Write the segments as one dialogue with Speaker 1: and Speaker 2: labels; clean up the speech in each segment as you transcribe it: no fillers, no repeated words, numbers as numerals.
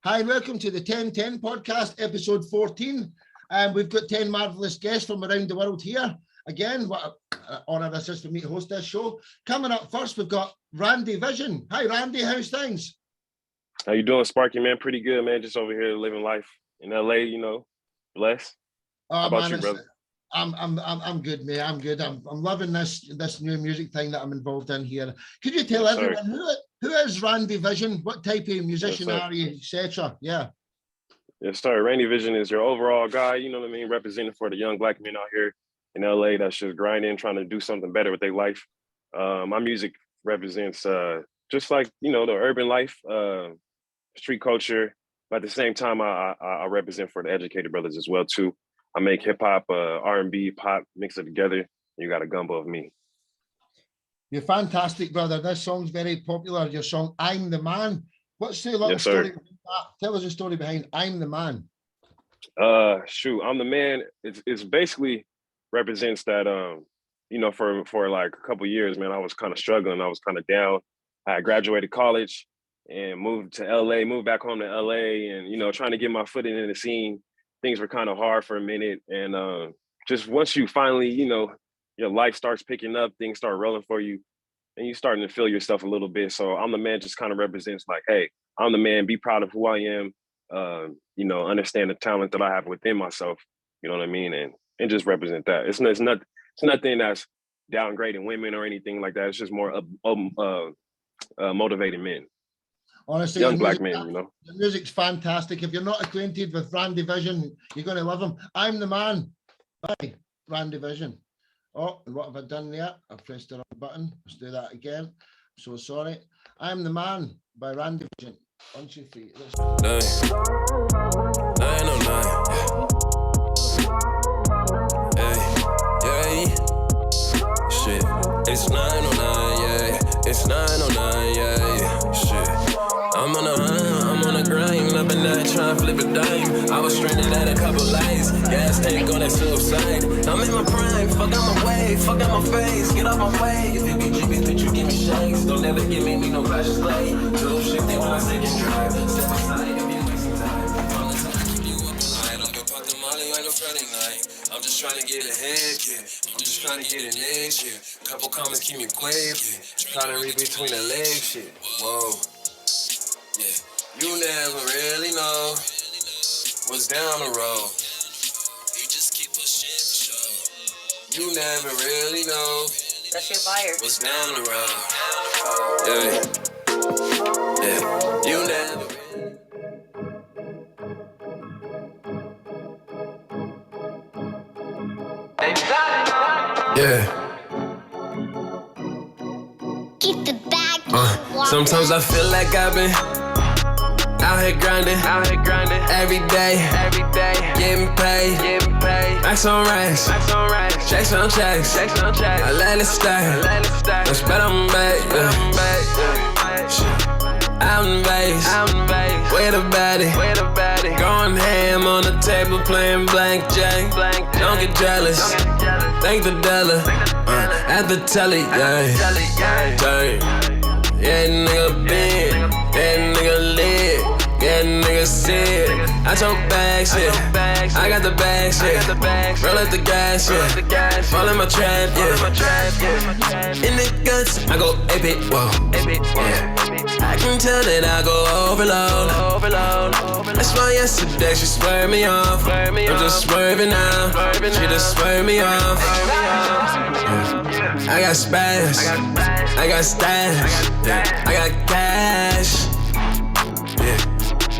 Speaker 1: Hi, and welcome to the 1010 podcast, episode 14. We've got 10 marvellous guests from around the world here. Again, what an honour this is for me to host this show. Coming up first, we've got Randy Vision. Hi, Randy, how's things?
Speaker 2: How you doing, Sparky, man? Pretty good, man. Just over here living life in LA, you know, blessed. How about you, brother?
Speaker 1: I'm good, mate. I'm good. I'm loving this new music thing that I'm involved in here. Could you tell everyone who is Randy Vision? What type of musician are you, etc.? Yeah.
Speaker 2: Yes, sir. Randy Vision is your overall guy, you know what I mean, representing for the young black men out here in LA that's just grinding, trying to do something better with their life. My music represents just like, you know, the urban life, street culture, but at the same time, I represent for the educated brothers as well, too. I make hip hop, R&B, pop, mix it together. You got a gumbo of me.
Speaker 1: You're fantastic, brother. This song's very popular. Your song, I'm the Man. What's the little story behind that? Tell us the story behind I'm the Man.
Speaker 2: I'm the man. It's basically represents that, you know, for like a couple of years, man, I was kind of struggling. I was kind of down. I graduated college and moved back home to LA and, you know, trying to get my footing in the scene. Things were kind of hard for a minute. And just once you finally, you know, your life starts picking up, things start rolling for you, and you starting to feel yourself a little bit. So I'm the Man just kind of represents like, hey, I'm the man, be proud of who I am, you know, understand the talent that I have within myself, you know what I mean? And just represent that. It's nothing that's downgrading women or anything like that. It's just more motivating men.
Speaker 1: Honestly,
Speaker 2: young black men, you know.
Speaker 1: The music's fantastic. If you're not acquainted with Randy Vision, you're going to love him. I'm the Man by Randy Vision. Oh, and what have I done there? I've pressed the wrong button. Let's do that again. I'm so sorry. I'm the Man by Randy Vision. 1, 2, 3. Let's go.
Speaker 3: 909. Hey, yeah. Shit. It's 909, yeah. It's 909, yeah. Shit. I'm on a grind, up and down, trying to flip a dime. I was stranded at a couple lights, gas tank on that suicide. I'm in my prime, fuck out my way, fuck out my face, get off my way. If you can keep it, bitch, you give me shakes. Don't ever give me no precious clay. Too shifty when I take and drive. Step aside if you waste some time. I'm the time to keep you up all night. I'm gonna pop the molly like a Friday night. I'm just trying to get ahead, yeah. I'm just trying to get an edge, yeah. Couple comments keep me quiet, yeah. Try to read between the legs, shit. Whoa. Yeah. You never really know what's down the road. You just keep pushing for sure. You never really know
Speaker 4: that's your fire.
Speaker 3: What's down the road. Yeah. Yeah. You never. Yeah.
Speaker 4: Keep the bag.
Speaker 3: Sometimes I feel like I've been out here grinding every day, getting paid, racks on racks, checks on checks, I let it stay, let's bet I'm back, out in Vegas, with a baddie, going ham on the table playing blackjack, don't get jealous, thank the dollar, at the telly, yeah, nigga been, that nigga lit, that nigga sick. I took bags, shit. I got the bags, shit. Roll up the gas, yeah. Fall in my trap, yeah. In the guts, I go ep, whoa. Yeah. I can tell that I go overload. That's why yesterday she swerved me off. I'm just swerving now. She just swerved me off. I got spaz, I got stash, yeah. I got cash, yeah.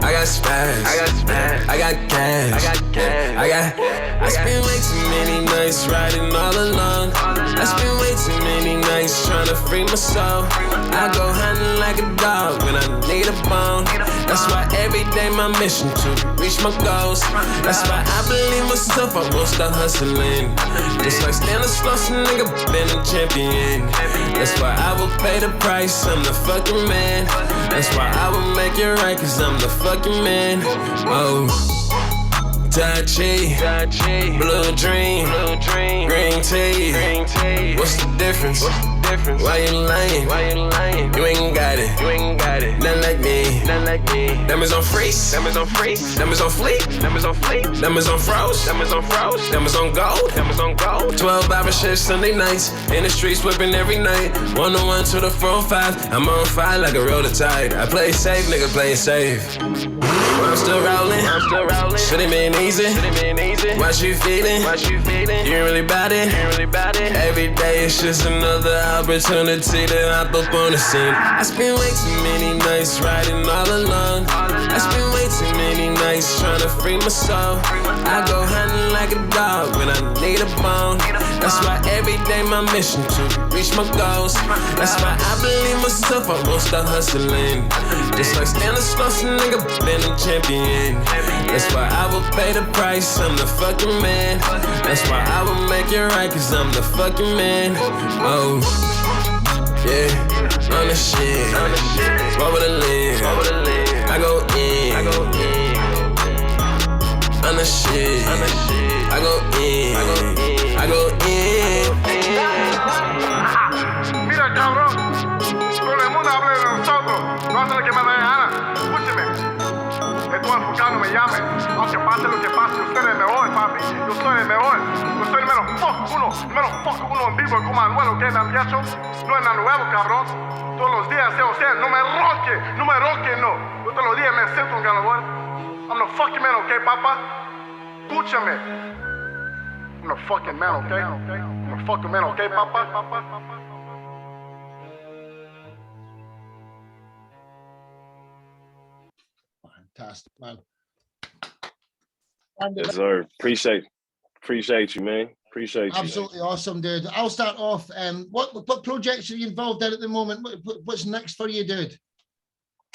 Speaker 3: I got spaz, I got cash, I spend way too many nights riding all alone. I spend way too many nights trying to free my soul. I go hunting like a dog when I need a bone. That's why every day my mission to reach my goals. That's why I believe myself, I won't stop hustling. Just like Stanley Flossy, nigga, been a champion. That's why I will pay the price, I'm the fucking man. That's why I will make it right, cause I'm the fucking man. Oh, Tai Chi, blue dream, green tea. What's the difference? Why you lying? You ain't got it. Not like me. like me. Them is on freeze, them is on freeze, them is on fleek, them is on fleek, them is on froze, them is on froze, them is on gold, them is on gold. 12-hour shifts Sunday nights, in the streets whipping every night. 101 to the 4-5, I'm on fire like a roller tide. I play safe, nigga, play it safe. I'm still rolling, I'm still rolling. Should've been easy, should've been easy. What you feeling? What you feeling? You ain't really bout it, you ain't really bout it. Every day it's just another opportunity to hop up on the scene. I spend way too many nights riding all alone. I spend way too many nights trying to free my soul. I go hunting like a dog when I need a bone. That's why every day my mission to reach my goals. That's why I believe myself, I won't stop hustling. Just like Stanislas, nigga, been a champion. That's why I will pay the price, I'm the fucking man. That's why I will make it right, cause I'm the fucking man. Oh, yeah, on the shit. What would I live? I go in. On the shit. I go in. I go in.
Speaker 5: Mira, cabrón, todo el mundo habla de nosotros, no hace lo que me da gana. Escúcheme, estoy enfocado, me llame. Aunque pase lo que pase, yo soy el mejor, papi. Yo soy el mejor. Yo soy el menos fuck uno en vivo como Manuel, ¿ok? ¿Me han dicho? No es nada nuevo, cabrón. Todos los días, o sea, no me roque, no. Yo todos los días me siento un ganador. I'm the fucking man, ¿ok, papá? Escúchame. I'm the fucking man, ¿ok? I'm the fucking man, ¿ok, papá?
Speaker 1: Fantastic, man.
Speaker 2: Yes, sir. Appreciate you, man. Appreciate you.
Speaker 1: Absolutely awesome, dude. I'll start off. What projects are you involved in at the moment? What's next for you, dude?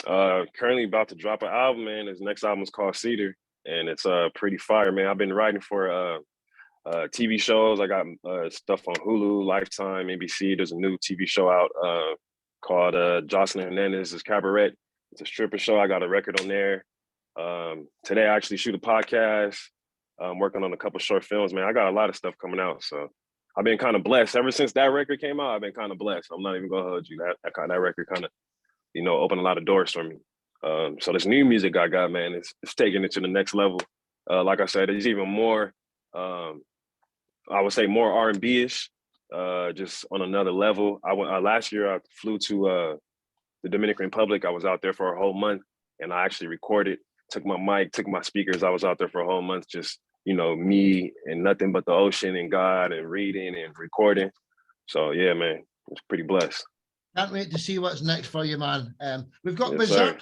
Speaker 2: Currently about to drop an album, man. His next album is called Cedar, and it's pretty fire, man. I've been writing for TV shows. I got stuff on Hulu, Lifetime, NBC. There's a new TV show out called Jocelyn Hernandez's Cabaret. It's a stripper show. I got a record on there. Today I actually shoot a podcast. I'm working on a couple short films, man. I got a lot of stuff coming out, so I've been kind of blessed. Ever since that record came out, I've been kind of blessed. I'm not even gonna hold you. That record kind of, opened a lot of doors for me. So this new music I got, man, it's taking it to the next level. Like I said, it's even more, I would say more R&B-ish, just on another level. Last year I flew to the Dominican Republic. I was out there for a whole month, and I actually recorded, took my mic, took my speakers. I was out there for a whole month, just, me and nothing but the ocean and God and reading and recording. So yeah, man, it's pretty blessed.
Speaker 1: Can't wait to see what's next for you, man. We've got
Speaker 2: Yes,
Speaker 1: Berserk,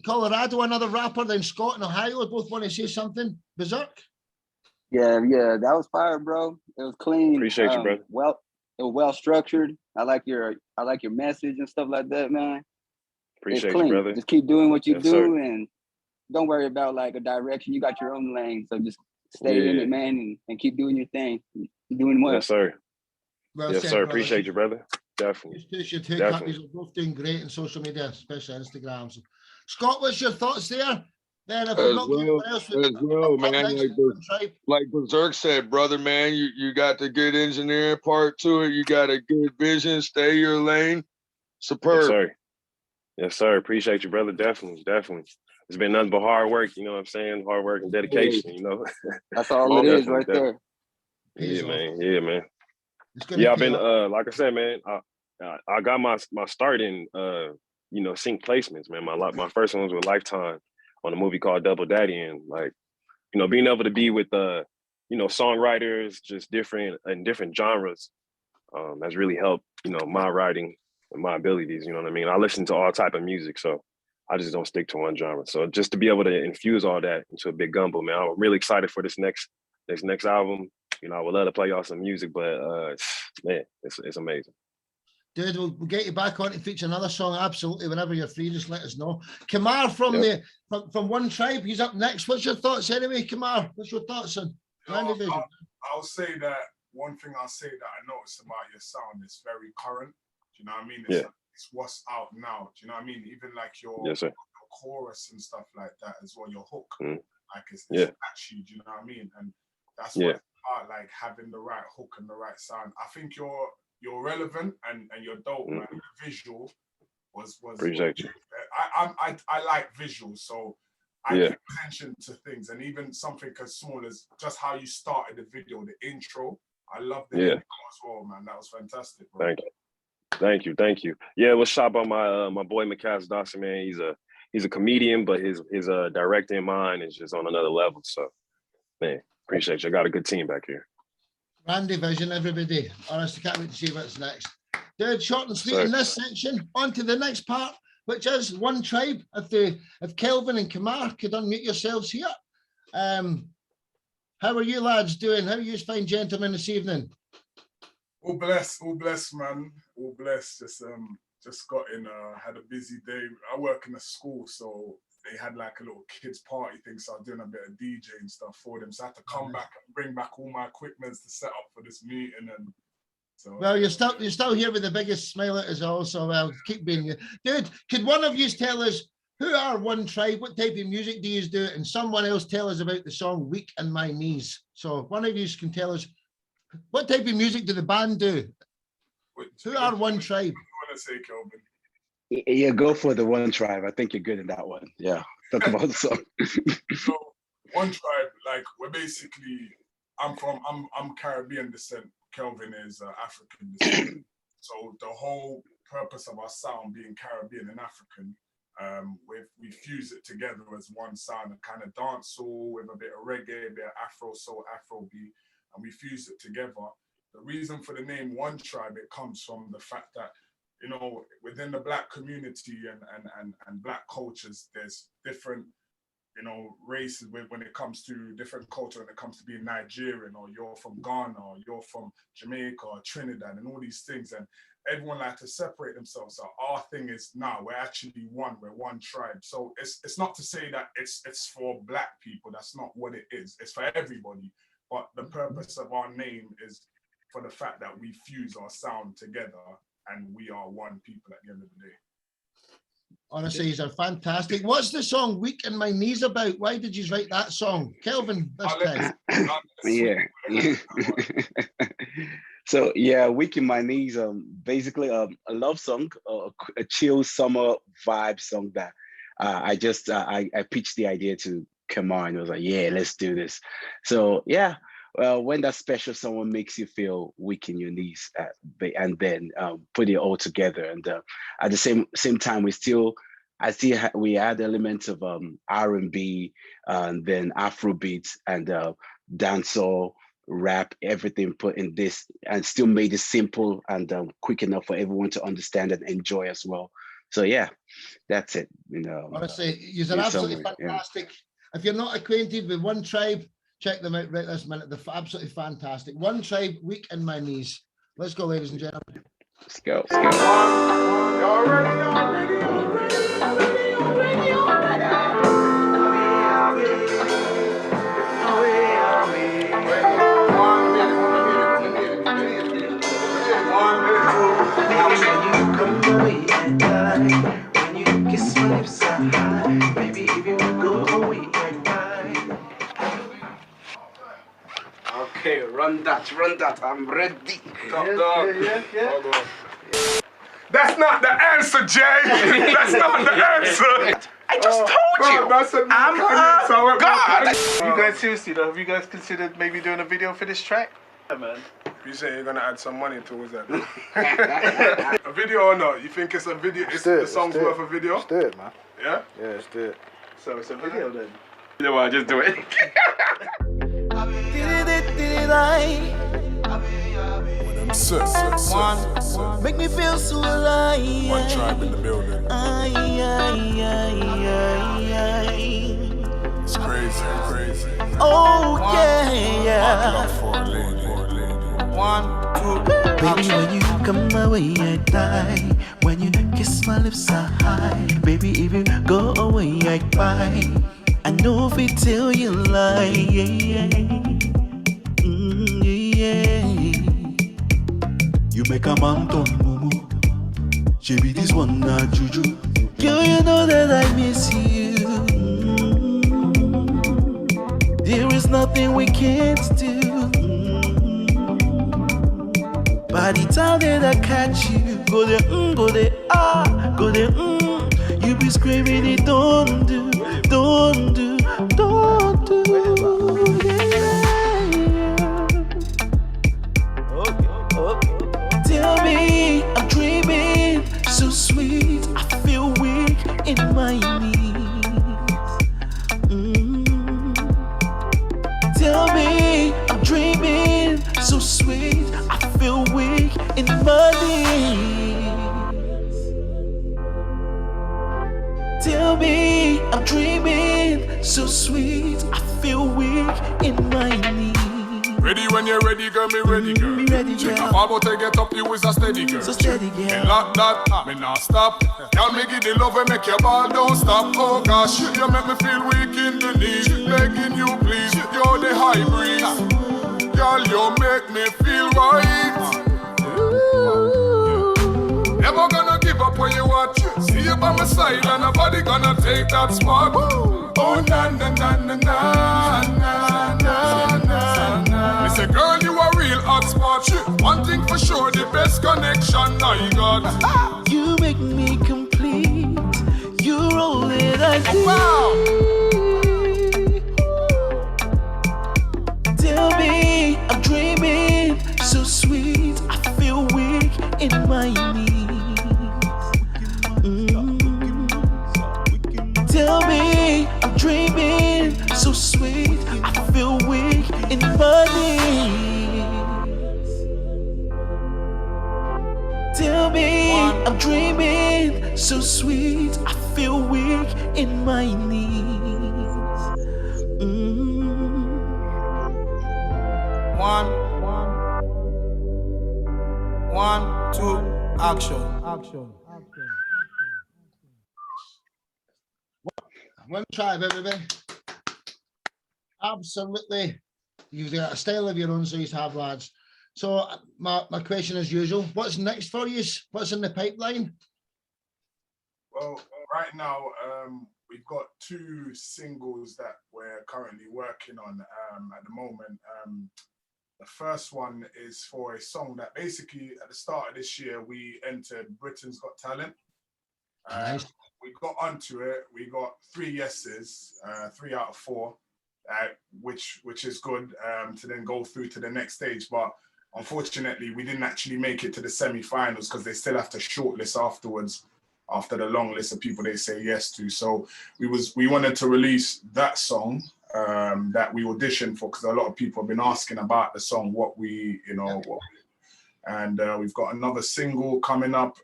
Speaker 1: Colorado, another rapper, then Scott and Ohio. Both want to say something. Berserk?
Speaker 6: Yeah, that was fire, bro. It was clean.
Speaker 2: Appreciate you, brother.
Speaker 6: Well, it was well structured. I like your message and stuff like that, man.
Speaker 2: Appreciate you, brother.
Speaker 6: Just keep doing what you
Speaker 2: Yes,
Speaker 6: do,
Speaker 2: sir.
Speaker 6: And don't worry about like a direction. You got your own lane, so just stay in it, man, and keep doing your thing. You're doing well.
Speaker 2: Yes, sir.
Speaker 1: Well
Speaker 2: Yes,
Speaker 1: said,
Speaker 2: sir.
Speaker 1: brother.
Speaker 2: Appreciate you, brother. Definitely.
Speaker 1: You should take
Speaker 2: Definitely.
Speaker 1: up. You're both doing great in social media, especially Instagram. So, Scott, what's your thoughts there? Then if we've not got anyone else,
Speaker 7: man, like Berserk said, brother, man, you got the good engineering part to it. You got a good vision. Stay your lane. Superb.
Speaker 2: Yes, sir. Yes, sir. Appreciate you, brother. Definitely. It's been nothing but hard work, you know what I'm saying? Hard work and dedication,
Speaker 6: That's all it is right there.
Speaker 2: Yeah, man.
Speaker 1: Yeah,
Speaker 2: I've been like I said, man, I got my start in sync placements, man. My first one was with Lifetime on a movie called Double Daddy, and being able to be with songwriters just different genres has really helped, my writing and my abilities, you know what I mean? I listen to all type of music, so I just don't stick to one genre. So just to be able to infuse all that into a big gumbo, man, I'm really excited for this next album. I would love to play y'all some music, but man, it's amazing.
Speaker 1: Dude, we'll get you back on to feature another song. Absolutely, whenever you're free, just let us know. Kamar from from One Tribe, he's up next. What's your thoughts anyway, Kamar? What's your thoughts on Land Division?
Speaker 5: I'll say that one thing I'll say that I noticed about your sound is very current. Do you know what I mean? It's what's out now. Do you know what I mean? Even like your chorus and stuff like that as well, your hook. Like it's catchy, do you know what I mean? And that's what part, like having the right hook and the right sound. I think you're relevant and you're dope, man. The visual was
Speaker 2: Appreciate you.
Speaker 8: I like visuals, so I pay attention to things, and even something as small as just how you started the video, the intro. I love the intro as well, man. That was fantastic, bro.
Speaker 2: Thank you. Yeah, it was shot by my boy Mikaz Dawson, man. He's a comedian, but his directing mind is just on another level. So, man, appreciate you. I got a good team back here.
Speaker 1: Randy Vision, everybody. Honestly, can't wait to see what's next. Dude, short and sweet in this section. On to the next part, which is One Tribe. If Kelvin and Kamar could unmute yourselves here. How are you lads doing? How are you fine gentlemen this evening?
Speaker 8: All blessed, man. All blessed. Just got in, had a busy day. I work in a school, so they had like a little kids party thing, so I was doing a bit of DJ and stuff for them. So I had to come back and bring back all my equipment to set up for this meeting. And so,
Speaker 1: well, you're still here with the biggest smile at us all, so I'll keep being you. Dude, could one of you tell us who are One Tribe? What type of music do you do? And someone else tell us about the song Weak in My Knees. So one of you can tell us, what type of music do the band do? Who are One Tribe?
Speaker 8: What do you want to say, Kelvin?
Speaker 9: Yeah, go for the One Tribe. I think you're good in that one. Yeah, talk about the song.
Speaker 8: So One Tribe, like we're basically, I'm Caribbean descent. Kelvin is African descent. So the whole purpose of our sound being Caribbean and African, we fuse it together as one sound, a kind of dancehall with a bit of reggae, a bit of Afro soul, Afro beat, and we fuse it together. The reason for the name One Tribe, it comes from the fact that, you know, within the Black community and Black cultures, there's different, you know, races when it comes to different culture, when it comes to being Nigerian, or you're from Ghana, or you're from Jamaica or Trinidad, and all these things. And everyone like to separate themselves. So our thing is, now we're actually one, we're one tribe. So it's not to say that it's for Black people. That's not what it is. It's for everybody. But the purpose of our name is for the fact that we fuse our sound together and we are one people at the end of the day.
Speaker 1: Honestly, these are fantastic. What's the song Weak in My Knees about? Why did you write that song? Kelvin, this time.
Speaker 9: Yeah. So yeah, Weak in My Knees, basically a love song, a chill summer vibe song that I pitched the idea to Kamar, and I was like, yeah, let's do this. So yeah, well, when that special someone makes you feel weak in your knees, and then put it all together, and at the same time, we add elements of R&B, and then Afrobeat and dancehall, rap, everything put in this, and still made it simple and quick enough for everyone to understand and enjoy as well. So yeah, that's it. You know,
Speaker 1: honestly, you're absolutely fantastic. Yeah. If you're not acquainted with One Tribe, check them out right this minute. They're absolutely fantastic. One Tribe, Weak in My Knees. Let's go, ladies and gentlemen.
Speaker 9: Let's go.
Speaker 10: When you kiss my lips so high, baby, if you go away and die. Okay, run that, I'm ready.
Speaker 8: Yeah. That's not the answer, Jay. That's not the answer.
Speaker 10: I just told you.
Speaker 8: That's a
Speaker 10: I'm
Speaker 8: a
Speaker 10: God. You guys, seriously though, have you guys considered maybe doing a video for this track? Yeah, man.
Speaker 8: You say you're gonna add some money towards that? A video or not? You think it's a video? The song's worth a video?
Speaker 11: Let's do it, man.
Speaker 8: Yeah?
Speaker 11: Yeah, let's do it.
Speaker 10: So it's a video then?
Speaker 2: You know what? Just do it.
Speaker 10: One, make me feel so alive.
Speaker 8: One Tribe in the building. It's crazy.
Speaker 10: Oh yeah.
Speaker 8: One, two.
Speaker 10: Baby, when you come my way, I die. When you kiss my lips, I high. Baby, if you go away, I cry. I know if it tell you lie. You make a man turn mumu. She be this one not juju. Girl, you know that I miss you. There is nothing we can't do. By the time that I catch you, go there, go there, go there, you keep you screaming it, don't do, don't do, don't do. Tell me I'm dreaming so sweet, I feel weak in my knees. Tell me I'm dreaming so sweet, I feel weak in my knees. Tell me I'm dreaming so sweet, I feel weak in my knees.
Speaker 8: Ready when you're ready, girl, me ready, girl.
Speaker 10: Me ready,
Speaker 8: Chick
Speaker 10: girl.
Speaker 8: up about to get up, you is a steady girl.
Speaker 10: So steady, girl.
Speaker 8: Me lock that, me not stop. Y'all me give the love and make your ball don't stop. Oh gosh, you make me feel weak in the knees. Begging you please, you're the high breeze. Girl, you make me feel right. Never gonna give up when you watch. See you by my side and nobody gonna take that spot. Oh na na na na na na na na. Me say girl, you a real hot spot. One thing for sure, the best connection I got.
Speaker 10: You make me complete. You're all that I need. Tell me I'm dreaming so sweet, I feel weak in my knees. Tell me I'm dreaming so sweet, I feel weak in my knees. Tell me I'm dreaming so sweet, I feel weak in my knees.
Speaker 11: One, two, action.
Speaker 1: One try, everybody. Absolutely. You've got a style of your own, so you have, lads. So my question as usual, what's next for you? What's in the pipeline?
Speaker 8: Well, right now, we've got 2 singles that we're currently working on at the moment. The first one is for a song that basically at the start of this year, we entered Britain's Got Talent.
Speaker 1: Nice.
Speaker 8: We got onto it. We got 3 yeses, 3 out of 4, which is good to then go through to the next stage. But unfortunately, we didn't actually make it to the semi-finals because they still have to shortlist afterwards, after the long list of people they say yes to. So we wanted to release that song that we auditioned for, because a lot of people have been asking about the song, and we've got another single coming up,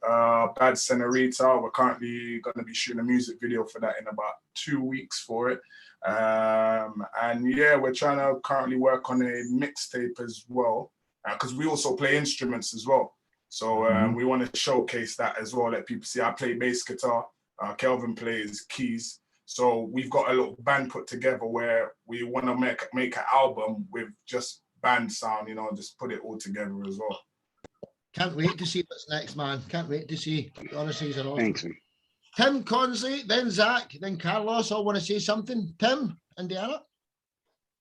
Speaker 8: Bad Senorita. We're currently going to be shooting a music video for that in about 2 weeks for it. And yeah, we're trying to currently work on a mixtape as well, because we also play instruments as well. So we want to showcase that as well, let people see. I play bass guitar, Kelvin plays keys. So we've got a little band put together where we want to make an album with just band sound, just put it all together as well.
Speaker 1: Can't wait to see what's next, man. Can't wait to see. Honestly, he's an awesome.
Speaker 9: Thanks, man.
Speaker 1: Tim Consley, then Zach, then Carlos. All want to say something. Tim, Indiana.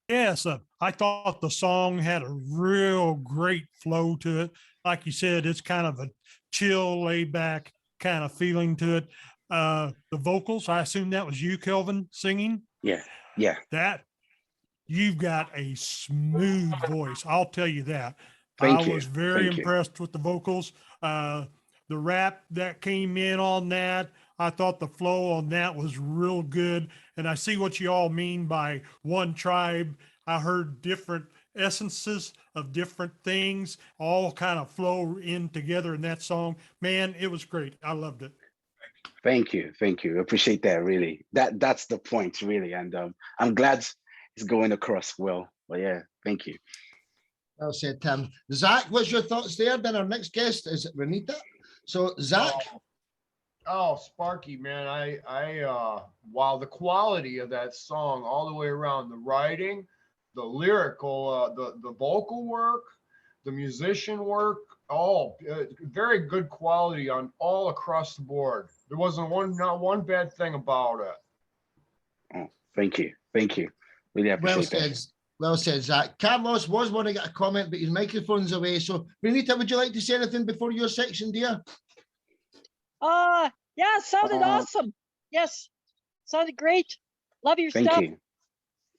Speaker 12: Yes, I thought the song had a real great flow to it. Like you said, it's kind of a chill, laid back kind of feeling to it. The vocals, I assume that was you, Kelvin, singing.
Speaker 9: Yeah.
Speaker 12: That you've got a smooth voice. I'll tell you that.
Speaker 9: Thank you.
Speaker 12: I was very
Speaker 9: Thank you.
Speaker 12: impressed with the vocals. The rap that came in on that, I thought the flow on that was real good. And I see what you all mean by one tribe. I heard different essences of different things all kind of flow in together in that song. Man, it was great. I loved it.
Speaker 9: Thank you. Appreciate that, really. That's the point, really. And I'm glad it's going across well. But yeah, thank you.
Speaker 1: Well said, Tim. Zach, what's your thoughts there? Then our next guest is Renita. So Zach.
Speaker 13: Oh, Sparky, man, I wow, the quality of that song all the way around, the writing, the lyrical, the vocal work, the musician work, very good quality on all across the board. There wasn't not one bad thing about it.
Speaker 9: Oh, thank you. Really appreciate that.
Speaker 1: Well said, Zach. Carlos was want to get a comment, but his microphone's away. So, Renita, would you like to say anything before your section, dear?
Speaker 14: Yeah, it sounded awesome. Yes, sounded great. Love your
Speaker 9: Thank
Speaker 14: stuff.
Speaker 9: you.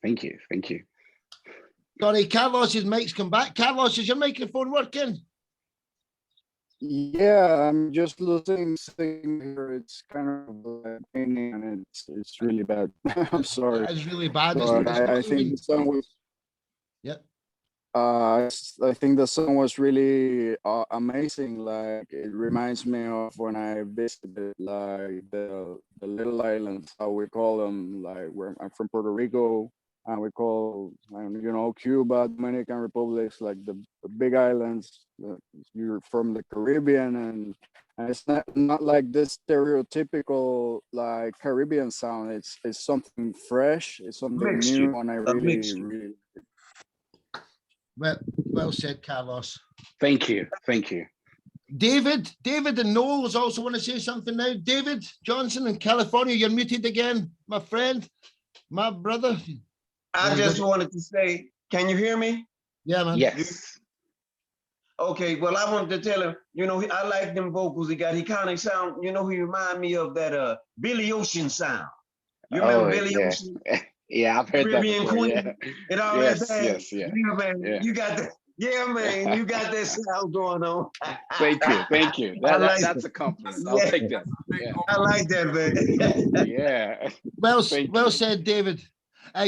Speaker 9: Thank you. Thank you.
Speaker 1: Sorry, Carlos's mic's come back. Carlos, is your microphone working?
Speaker 15: Yeah, I'm just losing signal here. It's kind of raining and it's really bad. I'm sorry.
Speaker 1: It's really bad.
Speaker 15: But
Speaker 1: It's not
Speaker 15: I think
Speaker 1: even...
Speaker 15: the song was.
Speaker 1: Yep.
Speaker 15: I think the song was really amazing. Like it reminds me of when I visited like the little islands, how we call them. Like where I'm from Puerto Rico, and we call Cuba, Dominican Republics, like the big islands. You're from the Caribbean, and it's not like this stereotypical like Caribbean sound. It's something fresh. It's something new, and I really.
Speaker 1: Well said, Carlos.
Speaker 9: Thank you. Thank you.
Speaker 1: David and Noel also want to say something now. David Johnson in California, you're muted again, my friend, my brother.
Speaker 16: I just wanted to say, can you hear me?
Speaker 1: Yeah, man.
Speaker 9: Yes.
Speaker 16: Okay, well, I wanted to tell him, I like them vocals he got. He kind of sound, he remind me of that Billy Ocean sound. You remember Billy Ocean?
Speaker 9: Yeah, I've heard
Speaker 16: Caribbean
Speaker 9: that before.
Speaker 16: Queen
Speaker 9: Yeah.
Speaker 16: and all
Speaker 9: Yes,
Speaker 16: that.
Speaker 9: yes, yeah.
Speaker 16: Yeah, man.
Speaker 9: Yeah.
Speaker 16: You got that. Yeah, man. You got that sound going on.
Speaker 9: Thank you. Thank you. That's a compliment. I'll take that. Yeah.
Speaker 16: I like that, man.
Speaker 9: Yeah.
Speaker 1: Well said, David.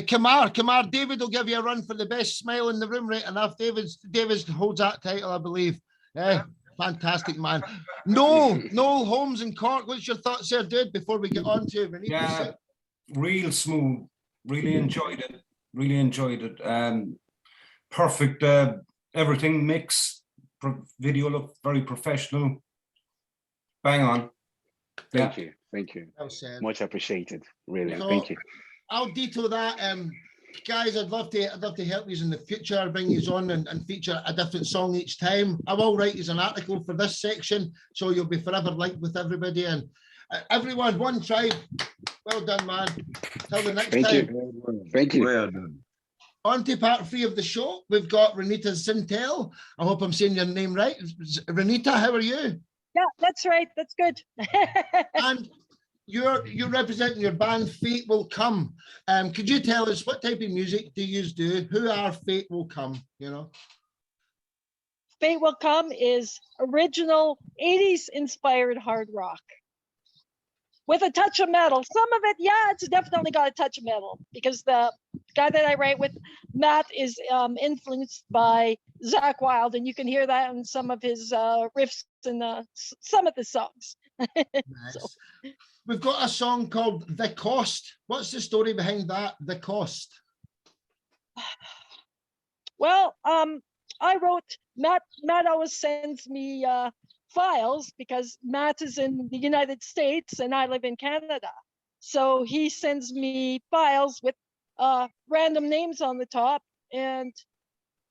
Speaker 1: Kamar, David will give you a run for the best smile in the room, right enough. David holds that title, I believe. Yeah, fantastic, man. Noel Holmes in Cork, what's your thoughts there, dude, before we get on to Renita?
Speaker 17: Yeah, real smooth. Really enjoyed it. Perfect everything mix. Video looked very professional. Bang on.
Speaker 9: Thank you.
Speaker 1: Well said.
Speaker 9: Much appreciated. Really.
Speaker 1: So,
Speaker 9: thank you.
Speaker 1: I'll detail that. Guys, I'd love to help you in the future, bring you on and feature a different song each time. I will write you an article for this section, so you'll be forever linked with everybody. And everyone, one tribe. Well done, man. Till the next time.
Speaker 9: Thank you.
Speaker 16: Well done.
Speaker 1: On to part 3 of the show. We've got Renita Sintel. I hope I'm saying your name right. Renita, how are you?
Speaker 14: Yeah, that's right. That's good.
Speaker 1: And you're representing your band Fate Will Come. Could you tell us what type of music do you do? Who are Fate Will Come?
Speaker 14: Fate Will Come is original 80s inspired hard rock with a touch of metal. Some of it, yeah, it's definitely got a touch of metal because the guy that I write with, Matt, is influenced by Zakk Wylde, and you can hear that in some of his riffs and some of the songs.
Speaker 1: Nice. So. We've got a song called The Cost. What's the story behind that, The Cost?
Speaker 14: Well, I wrote, Matt always sends me files because Matt is in the United States and I live in Canada. So he sends me files with random names on the top. And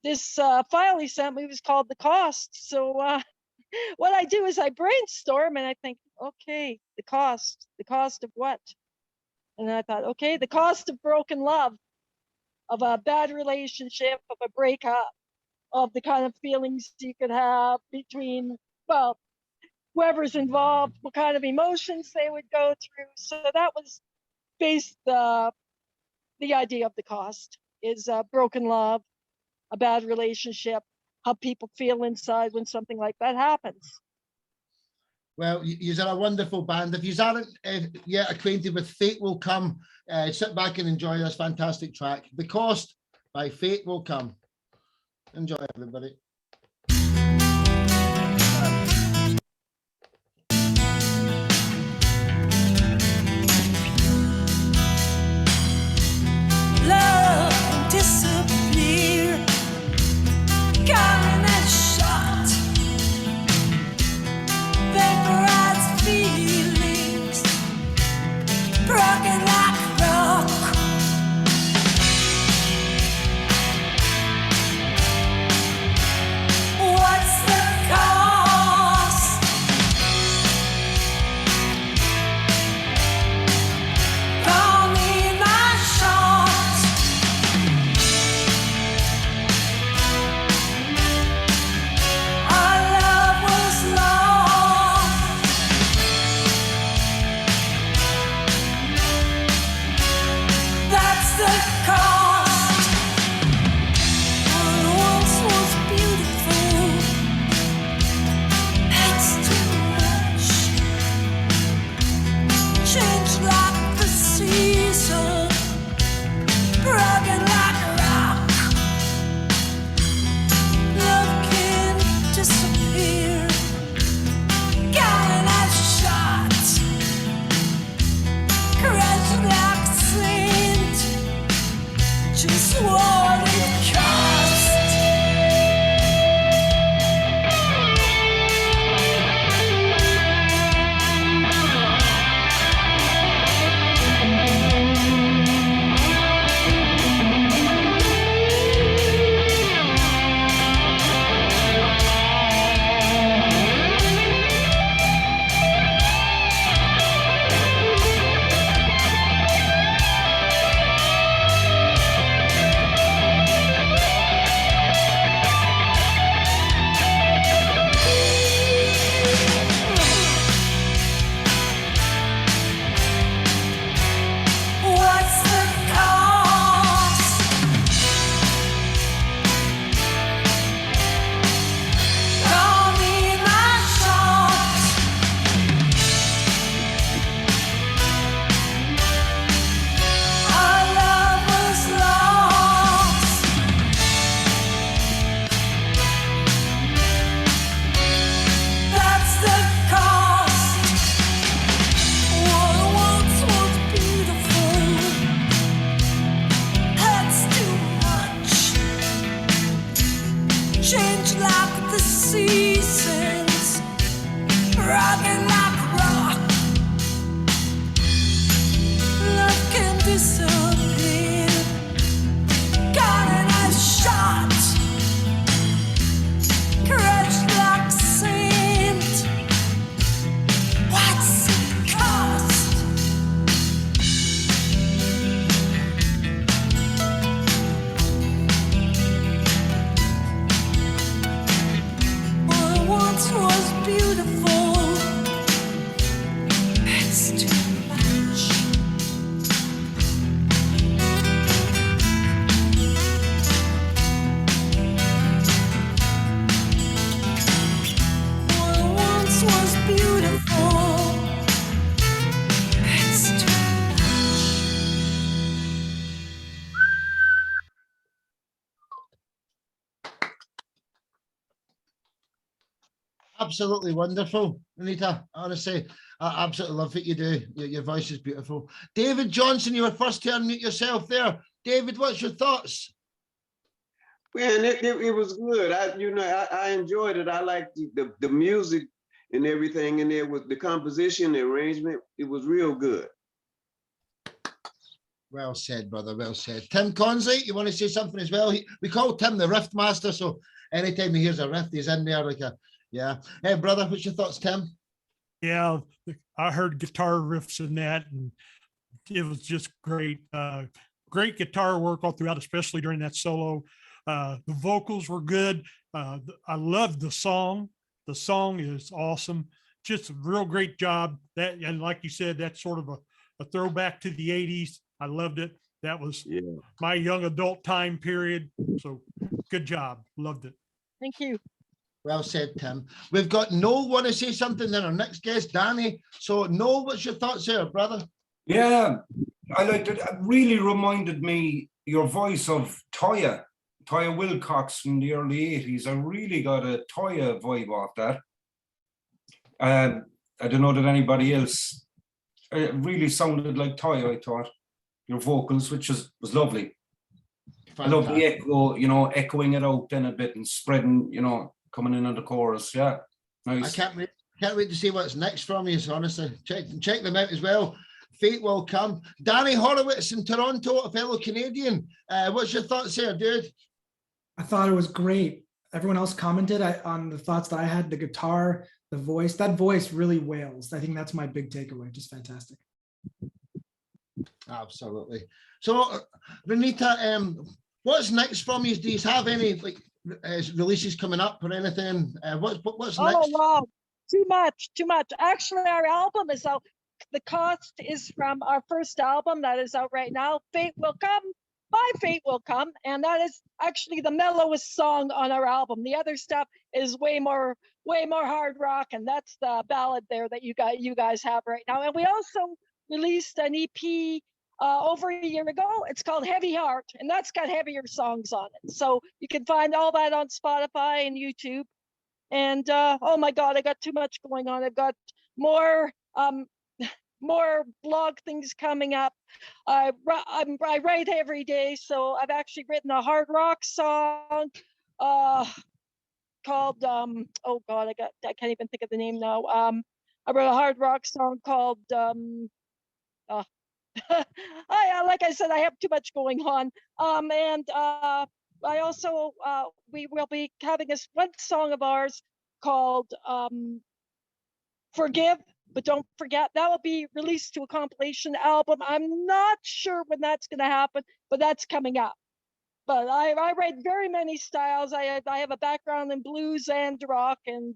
Speaker 14: this file he sent me was called The Cost. So what I do is I brainstorm and I think, okay, the cost of what? And I thought, okay, the cost of broken love, of a bad relationship, of a breakup, of the kind of feelings you could have between, well, whoever's involved, what kind of emotions they would go through. So that was the idea of the cost is broken love, a bad relationship, how people feel inside when something like that happens.
Speaker 1: Well, you are a wonderful band. If you aren't yet acquainted with Fate Will Come, sit back and enjoy this fantastic track. The Cost by Fate Will Come. Enjoy, everybody.
Speaker 10: Love disappear, calling a shot, vaporized feelings, broken like rock. What's the cost? Call me my shot. Our love was long.
Speaker 3: disappeared. Got a nice shot. Crushed like sand. What's it cost? What once was beautiful, it's too much. What once was beautiful, it's too
Speaker 1: Absolutely wonderful, Anita. Honestly, I absolutely love what you do. Your voice is beautiful. David Johnson, you were first to unmute yourself there. David, what's your thoughts?
Speaker 16: Man, it was good. I enjoyed it. I liked the music and everything in there with the composition, the arrangement. It was real good.
Speaker 1: Well said, brother. Well said. Tim Consley, you want to say something as well? We call Tim the riff master, so anytime he hears a riff, he's in there like a, yeah. Hey, brother, what's your thoughts, Tim?
Speaker 12: Yeah, I heard guitar riffs in that, and it was just great. Great guitar work all throughout, especially during that solo. The vocals were good. I loved the song. The song is awesome. Just a real great job. That, and like you said, that's sort of a throwback to the 80s. I loved it. That was my young adult time period. So good job. Loved it.
Speaker 14: Thank you.
Speaker 1: Well said, Tim. We've got Noel want to say something, then our next guest, Danny. So Noel, what's your thoughts there, brother?
Speaker 17: Yeah, I liked it. It really reminded me your voice of Toya Wilcox from the early 80s. I really got a Toya vibe off that. I don't know that anybody else. It really sounded like Toya, I thought. Your vocals, which was lovely. Fantastic. I love the echo, echoing it out then a bit and spreading, coming in on the chorus. Yeah, nice.
Speaker 1: I can't wait to see what's next from you, honestly. Check them out as well. Fate Will Come. Danny Horowitz in Toronto, a fellow Canadian. What's your thoughts there, dude?
Speaker 18: I thought it was great. Everyone else commented on the thoughts that I had, the guitar, the voice. That voice really wails. I think that's my big takeaway. Just fantastic.
Speaker 1: Absolutely. So, Renita, what's next from you? Do you have any releases coming up or anything? What's next?
Speaker 14: Oh, wow. Too much. Actually, our album is out. The cost is from our first album that is out right now. Fate Will Come. My Fate Will Come. And that is actually the mellowest song on our album. The other stuff is way more hard rock. And that's the ballad there that you guys have right now. And we also released an EP over a year ago. It's called Heavy Heart, and that's got heavier songs on it. So you can find all that on Spotify and YouTube. And oh my God, I got too much going on. I've got more blog things coming up. I write every day, so I've actually written a hard rock song called oh God, I can't even think of the name now. I wrote a hard rock song called like I said, I have too much going on. I also we will be having this one song of ours called Forgive But Don't Forget. That will be released to a compilation album. I'm not sure when that's going to happen, but that's coming up. But I write very many styles. I have a background in blues and rock, and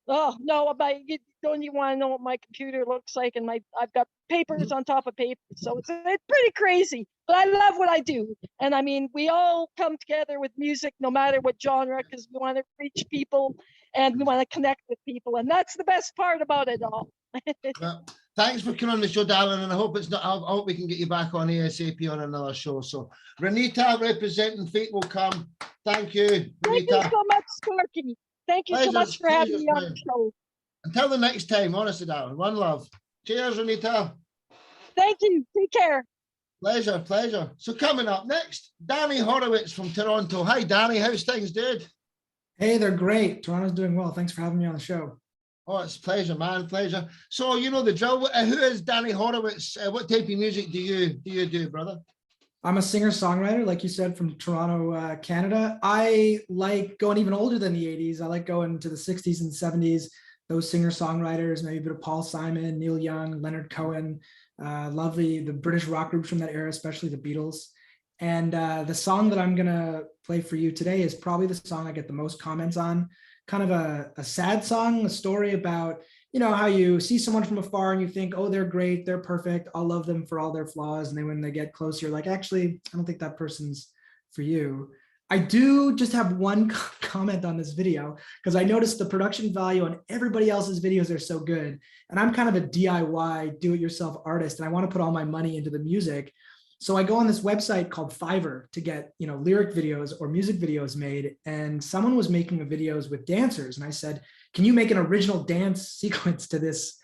Speaker 14: oh no, you don't even want to know what my computer looks like, and I've got papers on top of papers, so it's pretty crazy. But I love what I do, and I mean, we all come together with music, no matter what genre, because we want to reach people and we want to connect with people, and that's the best part about it all.
Speaker 1: Well, thanks for coming on the show, darling, and I hope I hope we can get you back on ASAP on another show. So, Renita representing Fate Will Come. Thank you, Renita.
Speaker 14: Thank you so much, Sparky. Thank you so much for having me on the show.
Speaker 1: Until the next time, honestly, darling. One love. Cheers, Renita.
Speaker 14: Thank you. Take care.
Speaker 1: Pleasure. So coming up next, Danny Horowitz from Toronto. Hi, Danny. How's things, dude?
Speaker 18: Hey, they're great. Toronto's doing well. Thanks for having me on the show.
Speaker 1: Oh, it's pleasure, man, pleasure. So you know the drill. Who is Danny Horowitz? What type of music do you do, brother?
Speaker 18: I'm a singer-songwriter, like you said, from Toronto, Canada. I like going even older than the 80s. I like going to the 60s and 70s. Those singer-songwriters, maybe a bit of Paul Simon, Neil Young, Leonard Cohen. Lovely, the British rock groups from that era, especially the Beatles. And the song that I'm gonna play for you today is probably the song I get the most comments on. Kind of a sad song, a story about, you know, how you see someone from afar and you think, oh, they're great, they're perfect, I'll love them for all their flaws. And then when they get closer, you're like, actually, I don't think that person's for you. I do just have one comment on this video because I noticed the production value on everybody else's videos are so good. And I'm kind of a DIY, do-it-yourself artist, and I want to put all my money into the music. So I go on this website called Fiverr to get, you know, lyric videos or music videos made. And someone was making videos with dancers. And I said, can you make an original dance sequence to this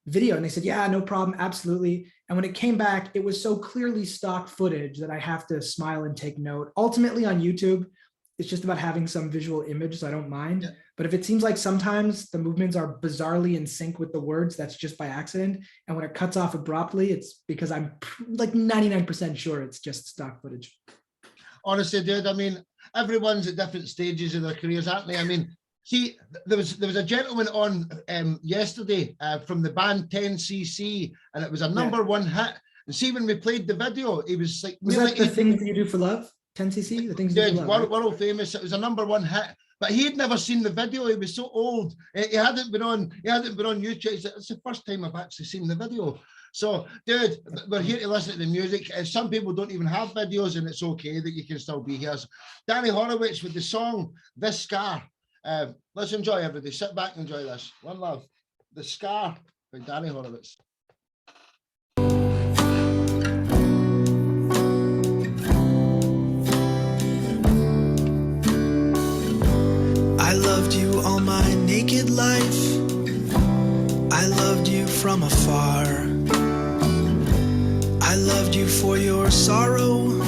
Speaker 18: video? And they said, yeah, no problem. Absolutely. And when it came back, it was so clearly stock footage that I have to smile and take note. Ultimately on YouTube, it's just about having some visual image, so I don't mind. Yeah. But if it seems like sometimes the movements are bizarrely in sync with the words, that's just by accident. And when it cuts off abruptly, it's because I'm like 99% sure it's just stock footage.
Speaker 1: Honestly, dude, I mean, everyone's at different stages of their careers, aren't they? I mean, see, there was a gentleman on yesterday from the band 10cc, and it was a #1 hit. And see, when we played the video, he was like,
Speaker 18: was that the things that you do for love? 10cc, the things you do for love,
Speaker 1: world famous. It was a #1 hit, but he had never seen the video. He was so old. He hadn't been on YouTube. He said, it's the first time I've actually seen the video. So, dude, we're here to listen to the music. Some people don't even have videos, and it's okay that you can still be here. So, Danny Horowitz with the song "This Scar." Let's enjoy, everybody. Sit back and enjoy this. One love. "The Scar" by Danny Horowitz.
Speaker 10: I loved you all my naked life. I loved you from afar. I loved you for your sorrow.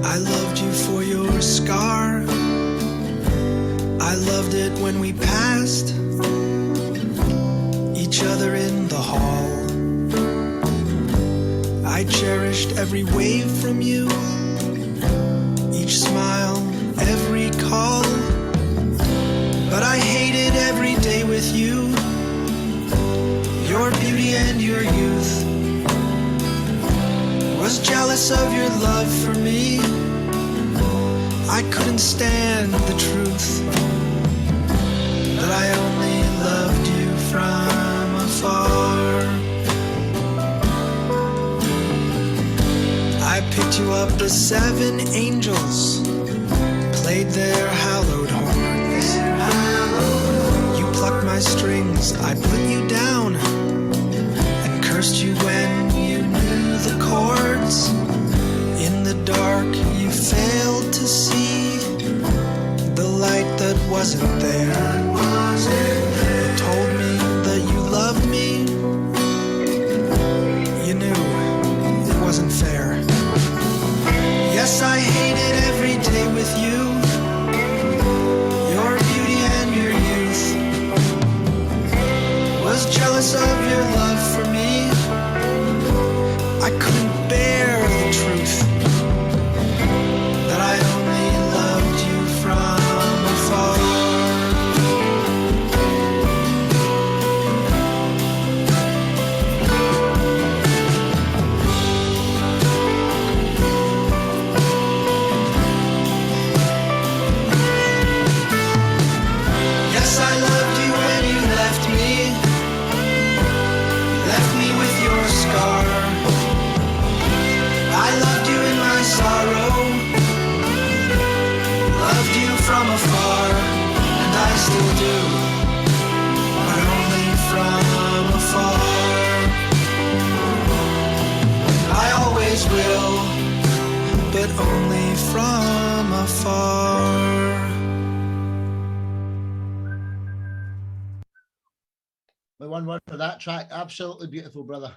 Speaker 10: I loved you for your scar. I loved it when we passed each other in the hall. I cherished every wave from you, each smile, every call. But I hated every day with you, your beauty and your youth. Was jealous of your love for me. I couldn't stand the truth that I only loved you from afar. I picked you up as 7 angels played their hallowed horns. You plucked my strings, I put you down, and cursed you when you knew the chords. In the dark you failed to see the light that wasn't there. You told me that you loved me. You knew it wasn't fair. Yes, I hated every day with you, your beauty and your youth. Was jealous of your love for me. I couldn't bear the truth that I only loved you from afar. Yes, I loved you when you left me with your scar. I loved you in my sorrow, loved you from afar, and I still do, but only from afar. I always will, but only from afar.
Speaker 1: The one word for that track. Absolutely beautiful, brother.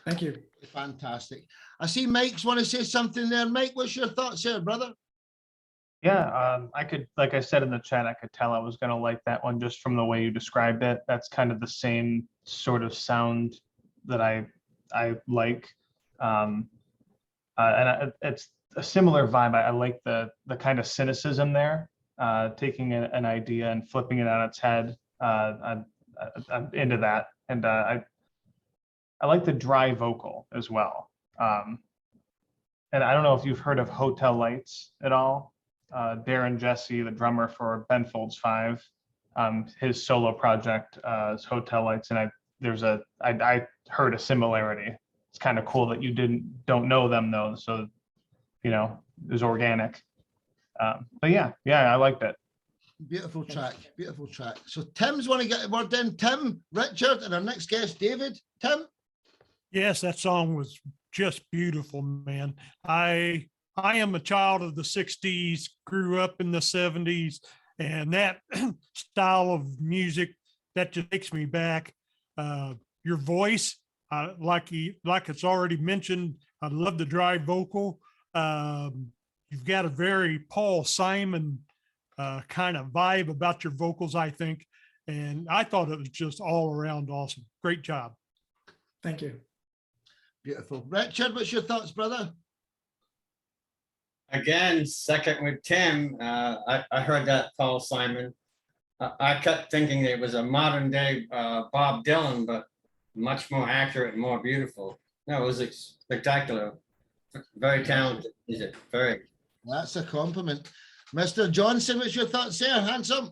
Speaker 18: Thank you.
Speaker 1: Fantastic. I see Mike's want to say something there. Mike, what's your thoughts here, brother?
Speaker 19: Yeah, I could, like I said in the chat, I could tell I was gonna like that one just from the way you described it. That's kind of the same sort of sound that I like. Um, it's a similar vibe. I like the kind of cynicism there, taking an idea and flipping it on its head. I'm into that, and I like the dry vocal as well. And I don't know if you've heard of Hotel Lights at all. Darren Jesse, the drummer for Ben Folds 5, his solo project is Hotel Lights, and I heard a similarity. It's kind of cool that you don't know them though, so you know it was organic. But yeah, I liked it.
Speaker 1: Beautiful track, beautiful track. So Tim's want to get a word in. Tim, Richard, and our next guest, David. Tim.
Speaker 12: Yes, that song was just beautiful, man. I am a child of the 60s, grew up in the 70s, and that style of music that just takes me back. Your voice, like it's already mentioned, I love the dry vocal. You've got a very Paul Simon kind of vibe about your vocals, I think. And I thought it was just all around awesome. Great job.
Speaker 18: Thank you.
Speaker 1: Beautiful. Richard, what's your thoughts, brother?
Speaker 20: Again, second with Tim, I heard that Paul Simon. I kept thinking it was a modern day Bob Dylan, but much more accurate and more beautiful. No, it was spectacular. Very talented. Is it? Very.
Speaker 1: That's a compliment. Mr. Johnson, what's your thoughts there? Handsome.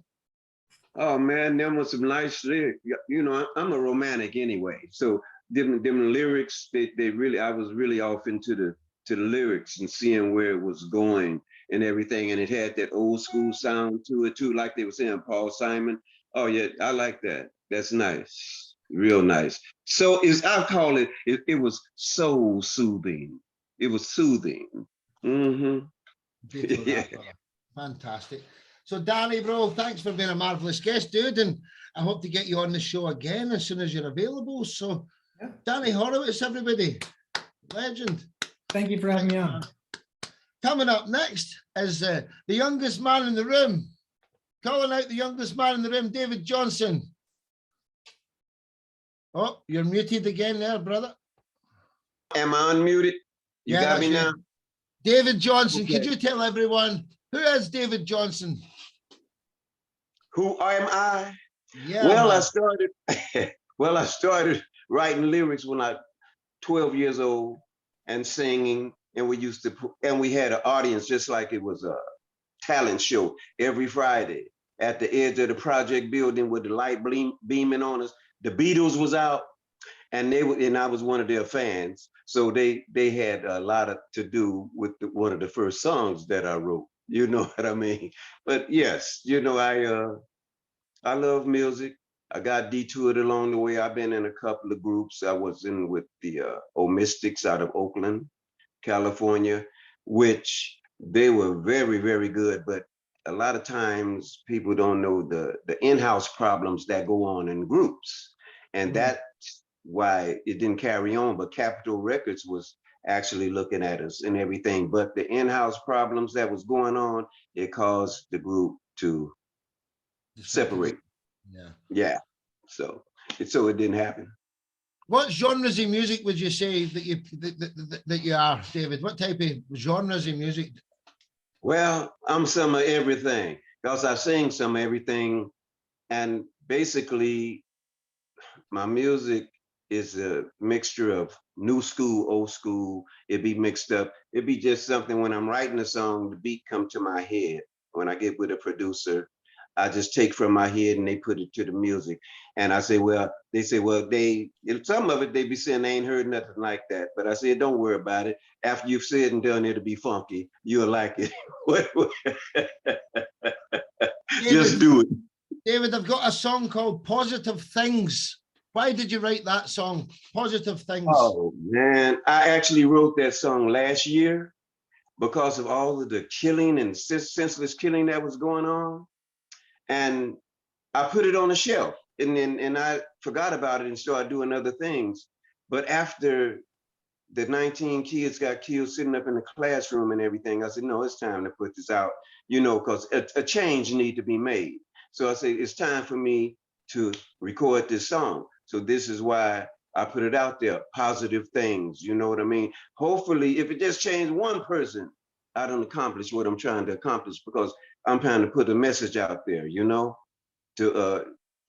Speaker 16: Oh man, there was some nice lyrics. You know, I'm a romantic anyway, so them lyrics, they really, I was really off into the lyrics and seeing where it was going and everything, and it had that old school sound to it too, like they were saying Paul Simon. Oh yeah, I like that. That's nice, real nice. So I call it, it was soul soothing. It was soothing. Mm-hmm.
Speaker 1: Yeah. Fantastic. So Danny, bro, thanks for being a marvelous guest, dude, and I hope to get you on the show again as soon as you're available. So yeah. Danny Horowitz, everybody, legend.
Speaker 18: Thank you for having me on.
Speaker 1: Coming up next is the youngest man in the room. Calling out the youngest man in the room, David Johnson. Oh, you're muted again there, brother.
Speaker 16: Am I unmuted? You got me now?
Speaker 1: David Johnson,
Speaker 16: Okay.
Speaker 1: Could you tell everyone who is David Johnson?
Speaker 16: Who am I?
Speaker 1: Yeah.
Speaker 16: Well,
Speaker 1: man.
Speaker 16: I started writing lyrics when I was 12 years old and singing, and we had an audience just like it was a talent show every Friday at the edge of the project building with the light beaming on us. The Beatles was out, and I was one of their fans. So they had a lot to do with one of the first songs that I wrote. You know what I mean? But yes, you know, I love music. I got detoured along the way. I've been in a couple of groups. I was in with the Mystics out of Oakland, California, which they were very, very good. But a lot of times people don't know the in-house problems that go on in groups. And that's why it didn't carry on. But Capitol Records was actually looking at us and everything. But the in-house problems that was going on, it caused the group to separate. Yeah. So it didn't happen.
Speaker 1: What genres of music would you say that you are, David? What type of genres of music?
Speaker 16: Well, I'm some of everything because I sing some of everything, and basically my music is a mixture of new school, old school. It'd be mixed up. It'd be just something when I'm writing a song, the beat come to my head. When I get with a producer, I just take from my head and they put it to the music. And I say, well, they say, well, some of it, they be saying they ain't heard nothing like that. But I said, don't worry about it. After you've said and done, it'll be funky. You'll like it. Just do it.
Speaker 1: David, I've got a song called Positive Things. Why did you write that song, Positive Things?
Speaker 16: Oh, man, I actually wrote that song last year because of all of the killing and senseless killing that was going on. And I put it on the shelf and I forgot about it and started doing other things. But after the 19 kids got killed sitting up in the classroom and everything. I said, no, it's time to put this out, you know, because a change need to be made. So I said, it's time for me to record this song. So this is why I put it out there, positive things, you know what I mean? Hopefully, if it just changed one person, I don't accomplish what I'm trying to accomplish, because I'm trying to put a message out there, you know, to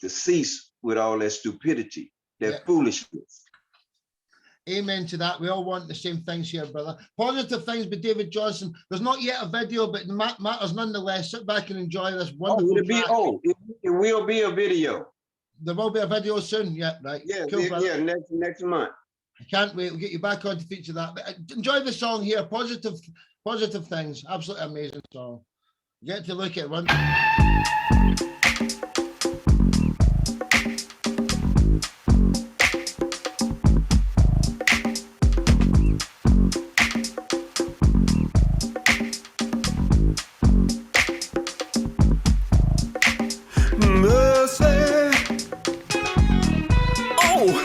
Speaker 16: cease with all that stupidity, that foolishness.
Speaker 1: Amen to that. We all want the same things here, brother. Positive things by David Johnson. There's not yet a video, but it matters nonetheless. Sit back and enjoy this wonderful track.
Speaker 16: It will be a video.
Speaker 1: There will be a video soon. Yeah, right.
Speaker 16: Yeah,
Speaker 1: cool,
Speaker 16: yeah, next month.
Speaker 1: I can't wait. We'll get you back on to feature that. But enjoy the song here. Positive things. Absolutely amazing song. Get to look at one.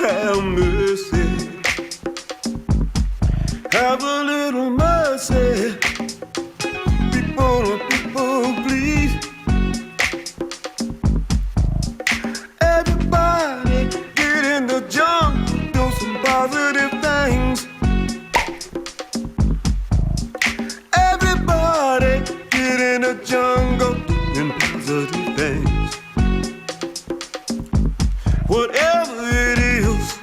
Speaker 3: Have mercy, have a little mercy, people, please. Everybody get in the jungle, do some positive things. Everybody get in the jungle, doing positive things. Whatever it is,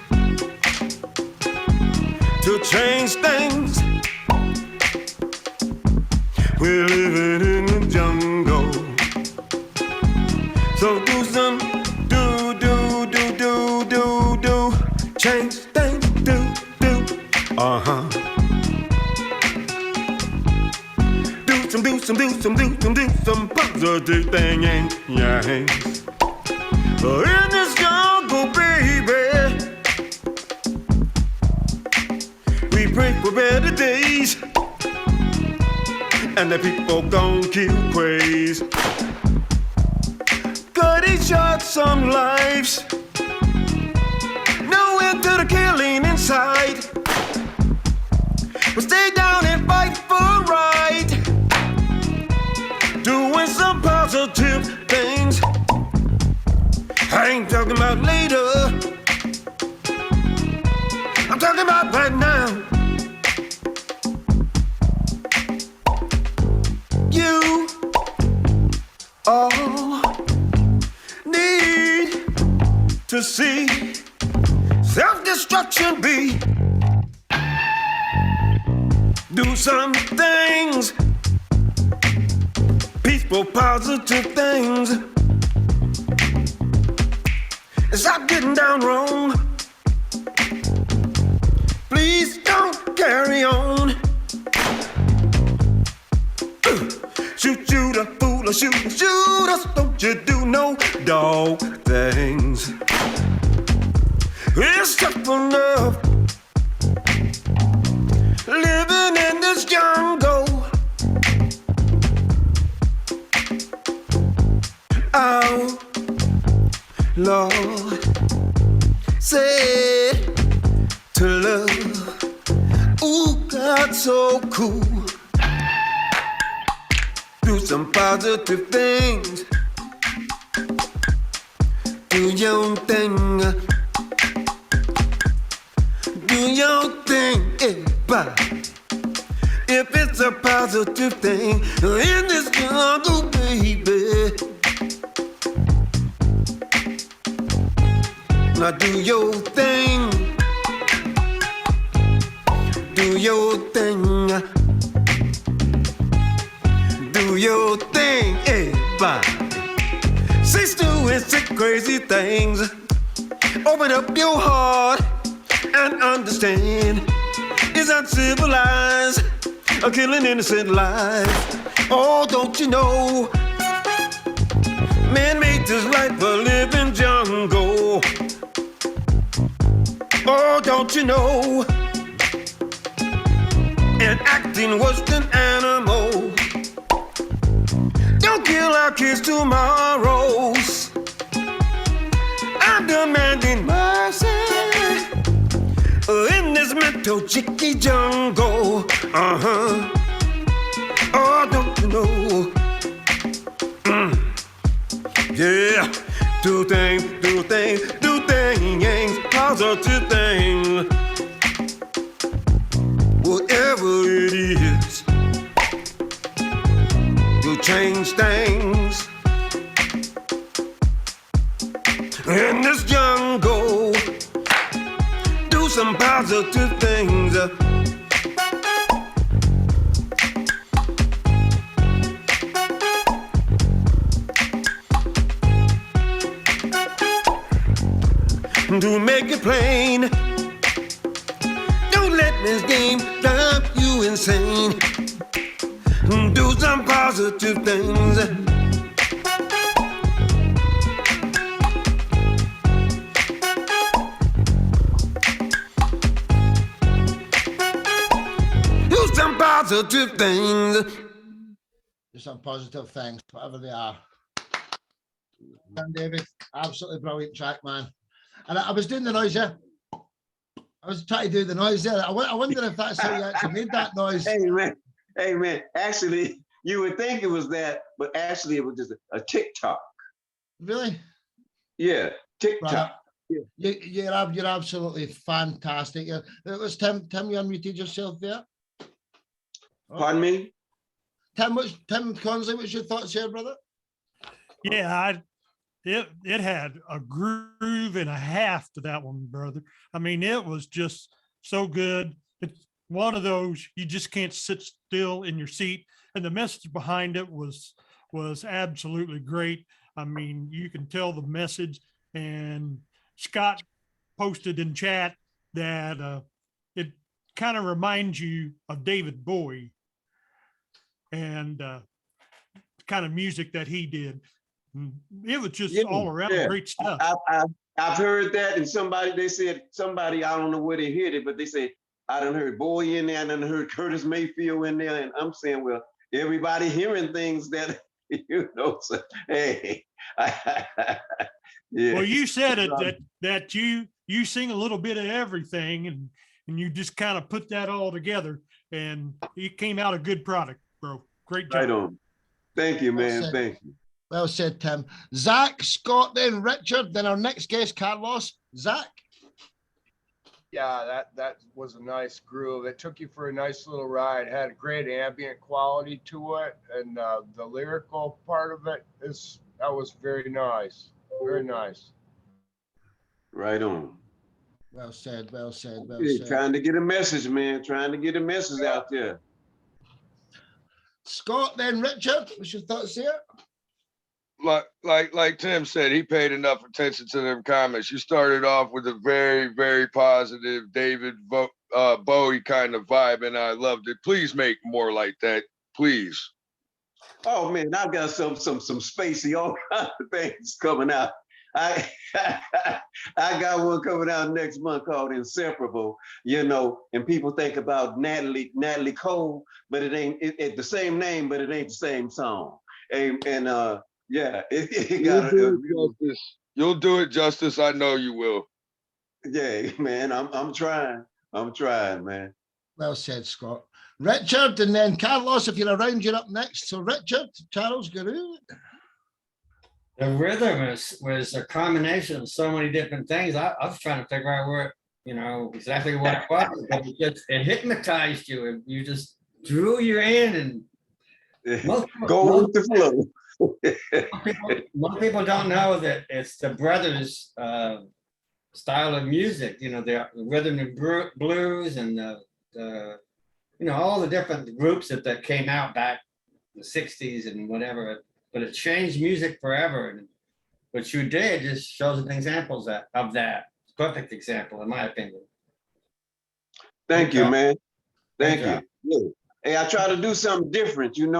Speaker 3: to change things. We're living in the jungle, so do some, do, change things, do, do some positive thing, yeah. In this jungle, baby, we pray for better days, and the people gon' kill craze. Cutting short some lives, no end to the killing inside. We'll stay down and fight for right, doing some positive things. I ain't talking about later, I'm talking about right now. You all need to see self-destruction be. Do some things, peaceful, positive things. Stop getting down wrong. Please don't carry on. Shoot a fool or shoot us. Don't you do no dog things. It's tough enough living in this jungle. Oh, Lord said to love. Ooh, God, so cool. Do some positive things. Do your thing. Do your thing, everybody. If it's a positive thing in this jungle, baby. Now do your thing. Do your thing. Do your thing, everybody. Cease doing sick, crazy things. Open up your heart and understand. It's uncivilized, killing innocent lives. Oh, don't you know? Man made this life a living jungle. Oh, don't you know? And acting worse than animals. Don't kill our kids tomorrows. I'm demanding mercy in this mental to Chicky Jungle. Oh, don't you know? Yeah, do things, positive things. Whatever it is, you change things. In this jungle, do some positive things. To make it plain, don't let this game drive you insane. Do some positive things. Do some positive things.
Speaker 1: Do some positive things, whatever they are. David, absolutely brilliant track, man. And I was doing the noise there. I was trying to do the noise there. I wonder if that's how you actually made that noise.
Speaker 16: Hey man, actually, you would think it was that, but actually it was just a TikTok.
Speaker 1: Really?
Speaker 16: Yeah, TikTok.
Speaker 1: You're absolutely fantastic. It was Tim, you unmuted yourself there.
Speaker 16: Pardon me?
Speaker 1: Tim Consley, what's your thoughts here, brother?
Speaker 12: Yeah, it had a groove and a half to that one, brother. I mean, it was just so good. It's one of those you just can't sit still in your seat, and the message behind it was absolutely great. I mean, you can tell the message, and Scott posted in chat that it kind of reminds you of David Bowie and kind of music that he did. It was just all around great stuff.
Speaker 16: I've heard that, and they said, I don't know where they heard it, but they said, I done heard Bowie in there, I done heard Curtis Mayfield in there, and I'm saying, well, everybody hearing things that, so, hey. Yeah.
Speaker 12: Well, you said it, that you sing a little bit of everything, and you just kind of put that all together, and it came out a good product, bro. Great job.
Speaker 16: Right on. Thank you, man. Thank you.
Speaker 1: Well said, Tim. Zach, Scott, then Richard, then our next guest, Carlos. Zach.
Speaker 13: Yeah, that was a nice groove. It took you for a nice little ride. It had a great ambient quality to it, and the lyrical part of it that was very nice. Very nice.
Speaker 16: Right on.
Speaker 1: Well said, well said, well
Speaker 16: Hey,
Speaker 1: said.
Speaker 16: trying to get a message, man. Trying to get a message out there.
Speaker 1: Scott, then Richard, what's your thoughts here?
Speaker 7: Like Tim said, he paid enough attention to them comments. You started off with a very, very positive David Bowie kind of vibe, and I loved it. Please make more like that, please.
Speaker 16: Oh man, I've got some spacey all kinds of things coming out. I got one coming out next month called Inseparable, and people think about Natalie Cole, but it ain't it's the same name, but it ain't the same song. Yeah, it got
Speaker 7: You'll do it justice. I know you will.
Speaker 16: Yeah, man, I'm trying. I'm trying, man.
Speaker 1: Well said, Scott. Richard, and then Carlos, if you're around, you're up next. So Richard, Charles Guru.
Speaker 20: The rhythm was a combination of so many different things. I was trying to figure out where, exactly what it was, but it hypnotized you, and you just drew you in, and
Speaker 16: go with the flow.
Speaker 20: Most people don't know that it's the brothers' style of music. The rhythm and blues, and the all the different groups that came out back in the '60s and whatever. But it changed music forever. And what you did just shows an examples of that. Perfect example, in my opinion.
Speaker 16: Thank you, man. Thank you. Yeah. Hey, I try to do something different, and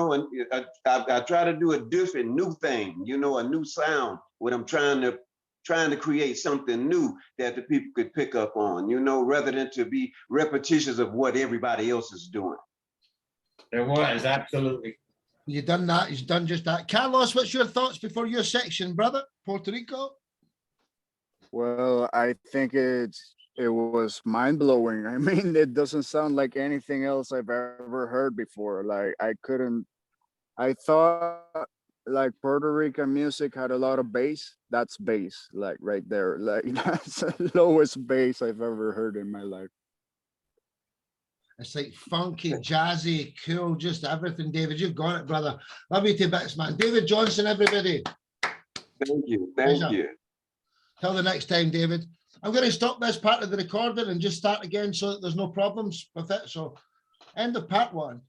Speaker 16: I try to do a different, new thing, a new sound. What I'm trying to create something new that the people could pick up on, rather than to be repetitious of what everybody else is doing.
Speaker 20: There was, absolutely.
Speaker 1: You've done that. You've done just that. Carlos, what's your thoughts before your section, brother? Puerto Rico.
Speaker 15: Well, I think it's it was mind blowing. I mean, it doesn't sound like anything else I've ever heard before. Like I thought like Puerto Rican music had a lot of bass. That's bass, like right there. Like that's the lowest bass I've ever heard in my life.
Speaker 1: It's like funky, jazzy, cool, just everything. David, you've got it, brother. Love you to bits, man. David Johnson, everybody.
Speaker 16: Thank you. Thank
Speaker 1: Pleasure.
Speaker 16: you.
Speaker 1: Till the next time, David. I'm going to stop this part of the recording and just start again so that there's no problems with it. So, end of part 1.